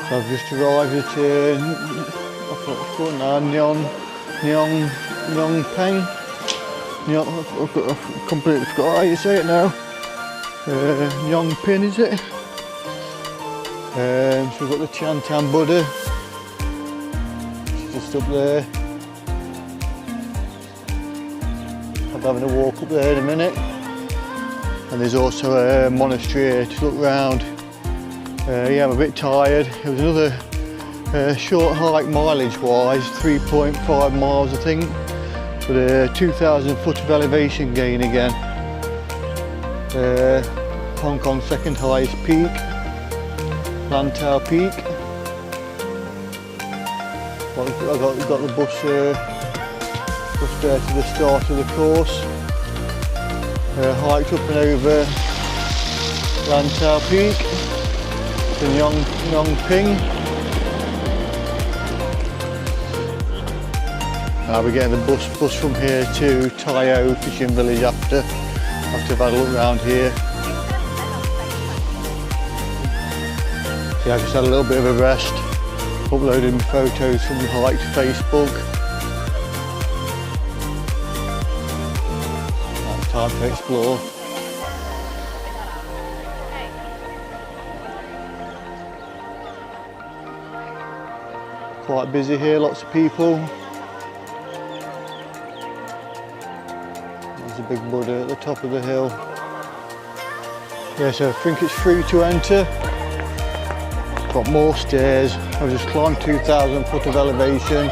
So I've just arrived at Ngong Ping. I've completely forgot how you say it now. Ngong Ping, is it? So we've got the Tian Tan Buddha. It's just up there. I'm having a walk up there in a minute. And there's also a monastery here to look round. Yeah, I'm a bit tired. It was another short hike mileage wise, 3.5 miles I think, but 2,000 foot of elevation gain again. Hong Kong's second highest peak, Lantau Peak. I've got the bus there to the start of the course. Hiked up and over Lantau Peak to Ngong Ping. I'll be getting the bus from here to Tai O fishing village after I've had a look around here. Yeah, I just had a little bit of a rest, uploading photos from the hike to Facebook. Time to explore. Quite busy here, lots of people. There's a big Buddha at the top of the hill. Yeah, so I think it's free to enter. Got more stairs. I've just climbed 2,000 foot of elevation.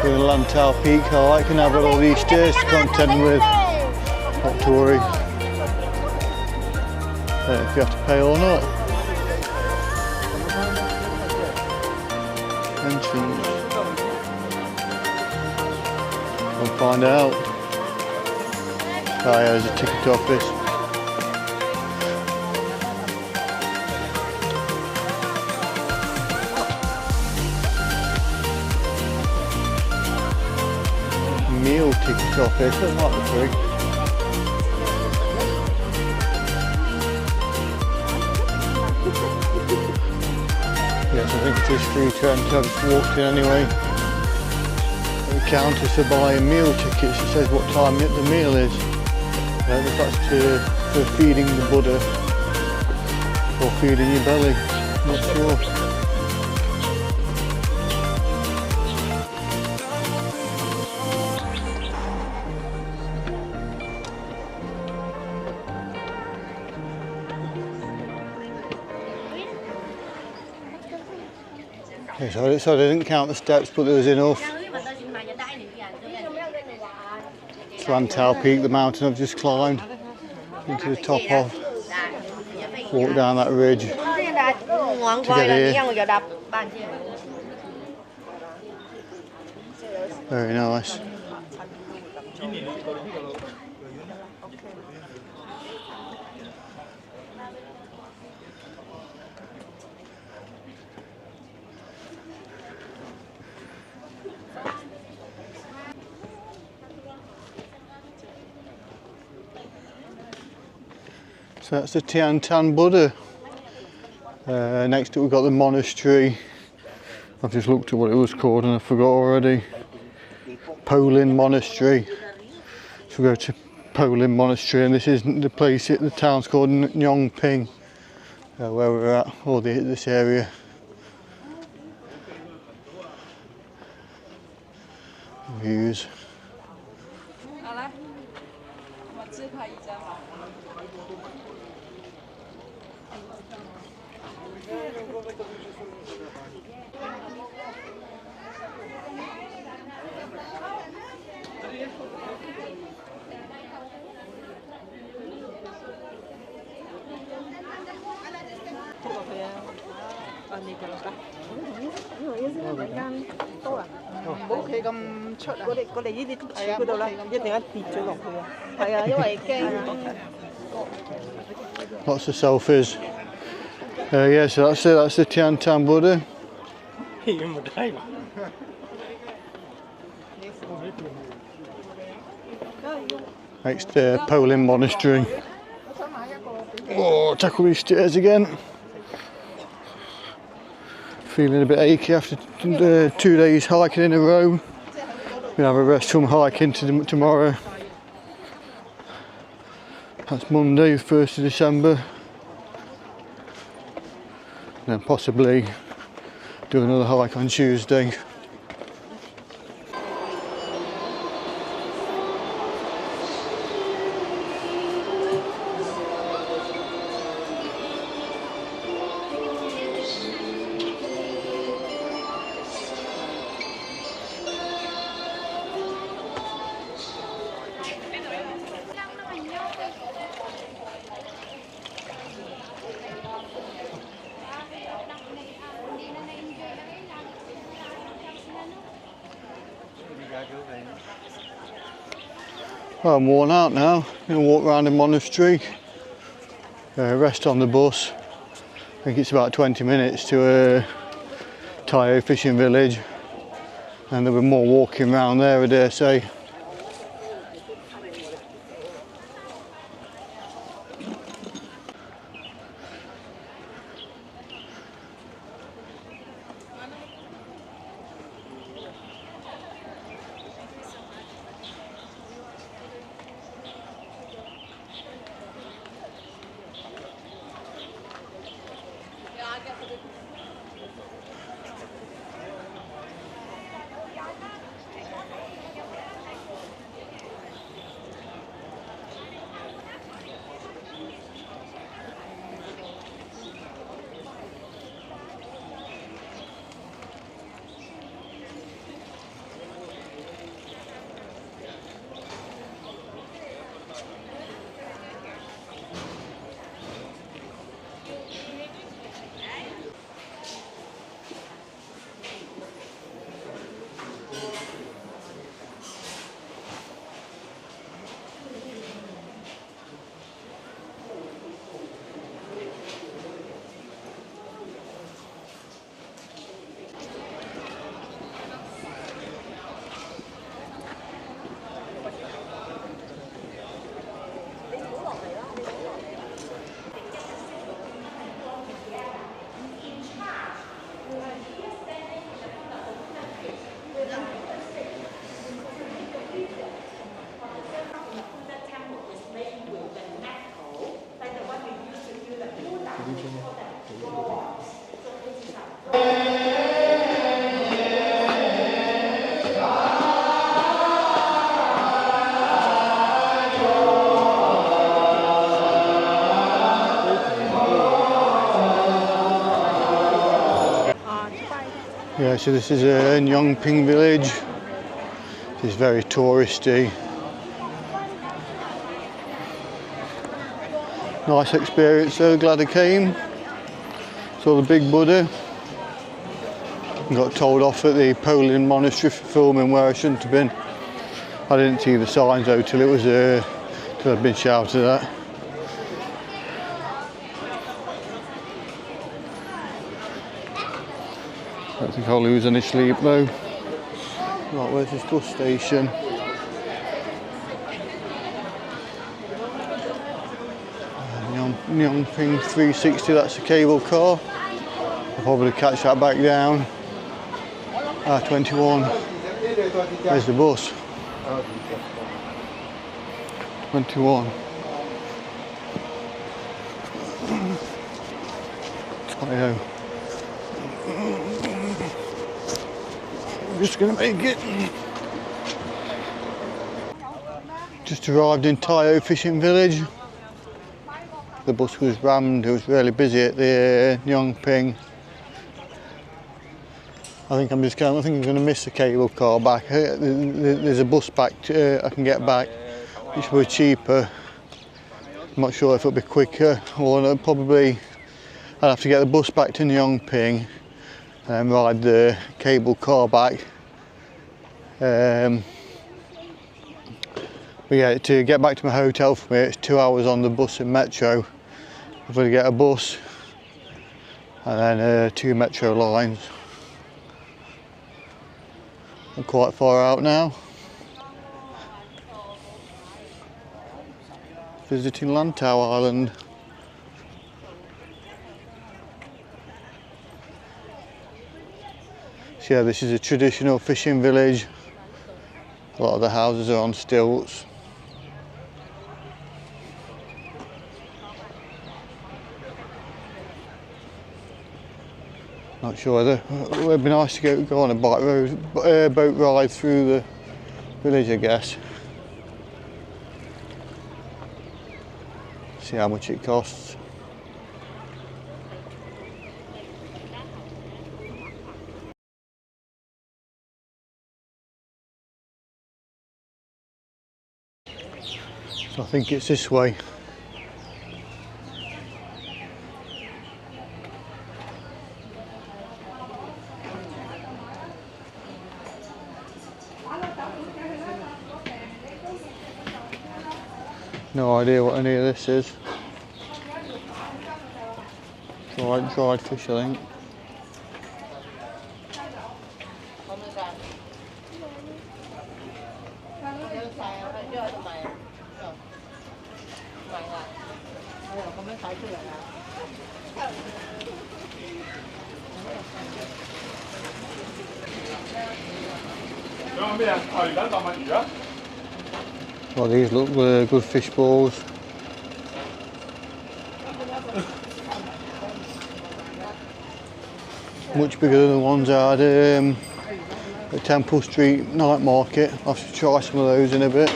Doing the Lantau Peak hike, and I've got all these stairs to contend with. Not to worry if you have to pay or not. Entrance. We'll find out. Oh yeah, there's a ticket office. Meal ticket office, that might be free. Yes, I think it is free to enter. I've just walked in anyway. At the counter to buy meal tickets, it says what time the meal is. If that's for feeding the Buddha or feeding your belly, I'm not sure. Okay, so I didn't count the steps, but there was enough. It's Lantau Peak, the mountain I've just climbed into the top of. Walk down that ridge to get here. Very nice. So that's the Tian Tan Buddha. Next to it we've got the monastery. I've just looked at what it was called and I forgot already. Lin Monastery. So we go to Lin Monastery, and this isn't the place, the town's called Ngong Ping, where we're at, or this area. Views. Lots of selfies. Yeah, so that's the Tian Tan Buddha. Next Lin Monastery. Oh, tackle these stairs again. Feeling a bit achy after 2 days hiking in a row. We'll have a rest from hiking tomorrow. That's Monday, the 1st of December. And then possibly do another hike on Tuesday. Well, I'm worn out now. I'm going to walk around the monastery, rest on the bus. I think it's about 20 minutes to Tai O fishing village, and there'll be more walking around there, I dare say. Yeah, so this is Ngong Ping Village. It's very touristy. Nice experience though, glad I came. Saw the big Buddha. Got told off at the Lin Monastery for filming where I shouldn't have been. I didn't see the signs though till I'd been shouted at. I don't think I'll lose any sleep though. Right, where's this bus station? Ngong Ping 360, that's a cable car. I'll probably catch that back down. R21. Where's the bus? 21. Tai O. I'm just going to make it. Just arrived in Tai O fishing village. The bus was rammed, it was really busy at the Ngong Ping. I think I'm going to miss the cable car back. There's a bus back I can get back, which will be cheaper. I'm not sure if it'll be quicker, or probably I'll have to get the bus back to Ngong Ping and ride the cable car back. But yeah, to get back to my hotel from here, it's 2 hours on the bus and metro. I've got to get a bus and then 2 metro lines. I'm quite far out now. Visiting Lantau Island. So yeah, this is a traditional fishing village. A lot of the houses are on stilts. Not sure whether it would be nice to go on a boat ride through the village, I guess. See how much it costs. So I think it's this way. No idea what any of this is. Dried fish, I think. Well, these look good fish balls. Much bigger than the ones I had at Temple Street night market. I'll have to try some of those in a bit.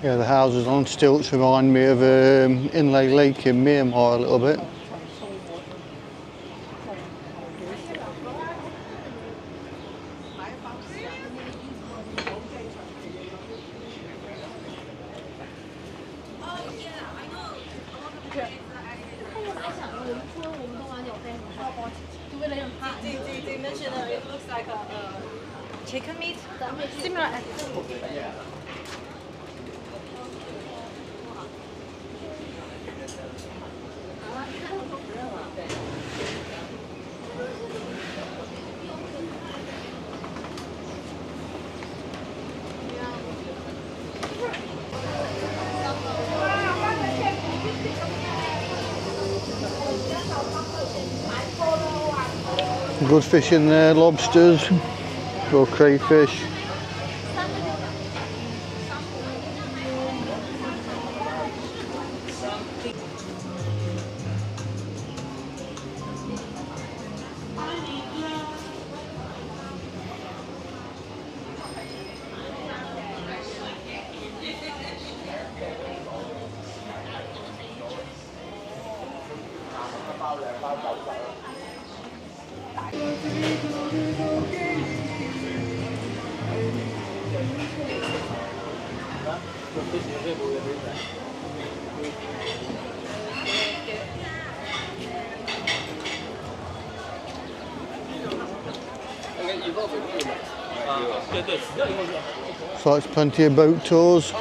Yeah, the houses on stilts remind me of Inle Lake in Myanmar a little bit. It looks like a chicken meat, similar. Good fish in there, lobsters or crayfish. So it's plenty of boat tours.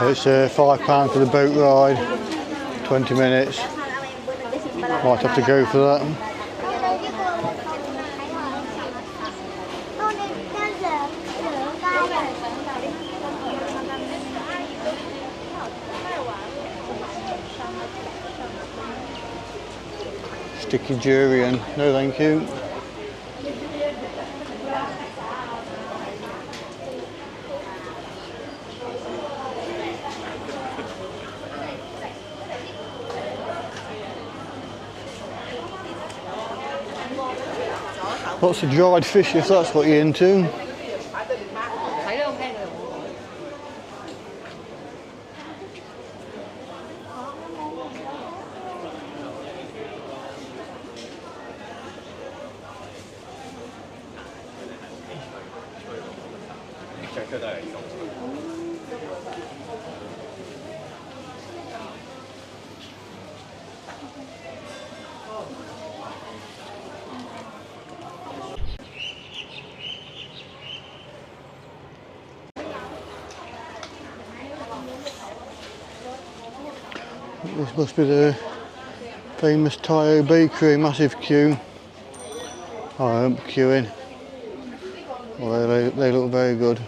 It's £5 for the boat ride, 20 minutes. Might have to go for that. Sticky durian, no thank you. Lots of dried fish if that's what you're into. This must be the famous Tai O Bakery, massive queue. Oh, I won't be queuing. Well, they look very good.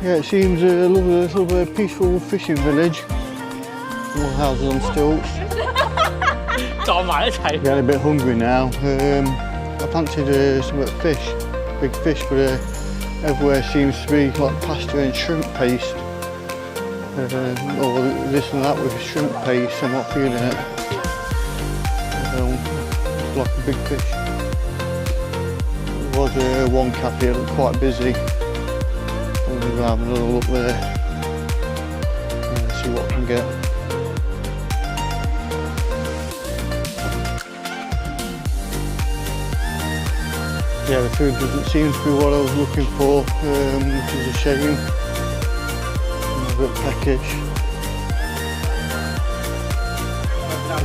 Yeah, it seems a lovely peaceful fishing village. All houses on stilts. Getting a bit hungry now. I fancied some fish, big fish, but everywhere seems to be like pasta and shrimp paste. Or this and that with shrimp paste. I'm not feeling it. Like a big fish. There was one cafe that looked quite busy. We'll have another look there and see what I can get. Yeah, the food doesn't seem to be what I was looking for, which is a shame. I'm a bit peckish.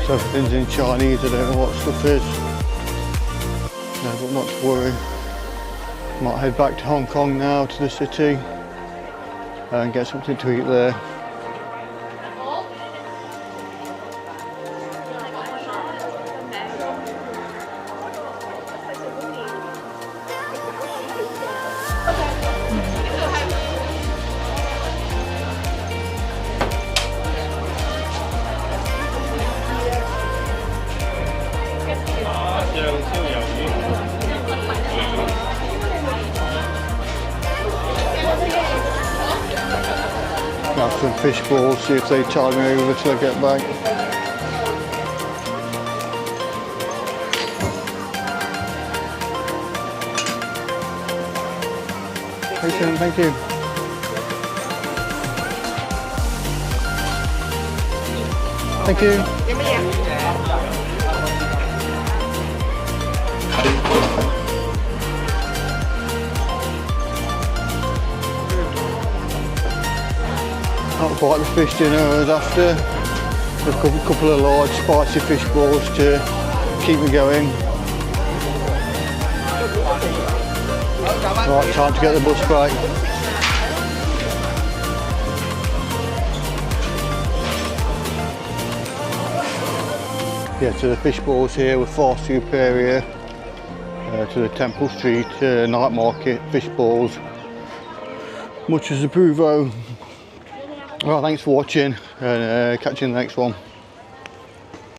So everything's in Chinese, I don't know what stuff is. No, but not to worry. Might head back to Hong Kong now, to the city, and get something to eat there. Have some fish balls, see if they tide me over till I get back. Excellent, thank you. Thank you. Not quite the fish dinner I was after. A couple of large spicy fish balls to keep me going. Right, time to get the bus back. Yeah, so the fish balls here were far superior to the Temple Street night market fish balls. Much as approvo. Well, thanks for watching, and catch you in the next one.